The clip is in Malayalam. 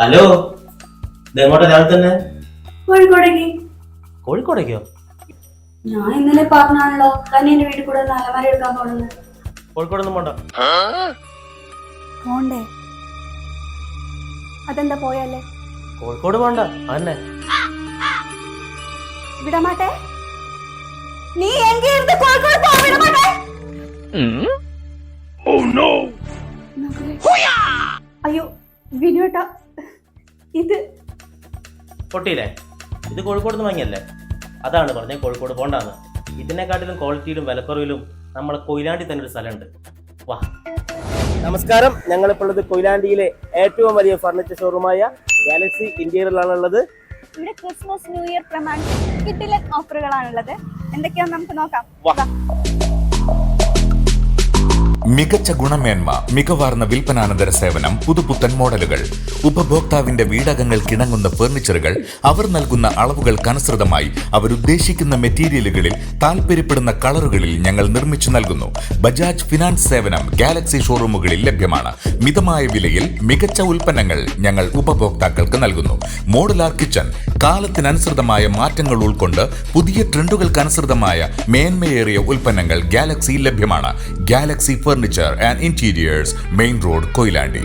ഹലോ, ഇതെങ്ങോട്ടാ രാവിലെ തന്നെ? കോഴിക്കോടേക്ക്. കോഴിക്കോടേക്കോ? ഞാൻ ഇന്നലെ പറഞ്ഞാണല്ലോ കന്നീന്റെ വീട്ടിൽ കൂടെ അലമാര എടുക്കാൻ പോണെന്ന്. കോഴിക്കോടൊന്നും പോണ്ട. പോണ്ടേ? അതെന്താ പോയല്ലേ? കോഴിക്കോട് പോണ്ട, അതന്നെ. വിടമാട്ടെ. നീ എങ്കിരുന്ന് കോഴിക്കോട് പോ, വിടമാട്ടെ. അയ്യോ വിനുവേട്ടാ, ഇത് പൊട്ടിയില്ലേ? ഇത് കോഴിക്കോട് നിന്ന് വാങ്ങിയല്ലേ? അതാണ് പറഞ്ഞ കോഴിക്കോട് പോണ്ടാന്ന്. ഇതിനെക്കാട്ടിലും ക്വാളിറ്റിയിലും വിലക്കുറവിലും നമ്മളെ കൊയിലാണ്ടി തന്നെ ഒരു സ്ഥലമുണ്ട്. വാ. നമസ്കാരം, ഞങ്ങളിപ്പോൾ ഉള്ളത് കൊയിലാണ്ടിയിലെ ഏറ്റവും വലിയ ഫർണിച്ചർ ഷോറൂമായ ഗാലക്സി ഇന്റീരിയറിലാണുള്ളത്. ഇവിടെ ക്രിസ്മസ് ന്യൂ ഇയർ പ്രമാണിച്ച് കിഡിലൻ ഓഫറുകളാണുള്ളത്. എന്തൊക്കെയാണെന്ന് നമുക്ക് നോക്കാം. മികച്ച ഗുണമേന്മ, മികവാർന്ന വിൽപ്പനാനന്തര സേവനം, പുതുപുത്തൻ മോഡലുകൾ, ഉപഭോക്താവിന്റെ വീടകങ്ങൾക്കിണങ്ങുന്ന ഫർണിച്ചറുകൾ അവർ നൽകുന്ന അളവുകൾക്കനുസൃതമായി അവരുദ്ദേശിക്കുന്ന മെറ്റീരിയലുകളിൽ താൽപര്യപ്പെടുന്ന കളറുകളിൽ ഞങ്ങൾ നിർമ്മിച്ചു നൽകുന്നു. ബജാജ് ഫിനാൻസ് സേവനം ഗാലക്സി ഷോറൂമുകളിൽ ലഭ്യമാണ്. മിതമായ വിലയിൽ മികച്ച ഉൽപ്പന്നങ്ങൾ ഞങ്ങൾ ഉപഭോക്താക്കൾക്ക് നൽകുന്നു. മോഡുലാർ കിച്ചൺ, കാലത്തിനനുസൃതമായ മാറ്റങ്ങൾ ഉൾക്കൊണ്ട് പുതിയ ട്രെൻഡുകൾക്കനുസൃതമായ മേന്മയേറിയ ഉൽപ്പന്നങ്ങൾ ഗാലക്സിയിൽ ലഭ്യമാണ്. Galaxy furniture and interiors, main road, Koyilandy.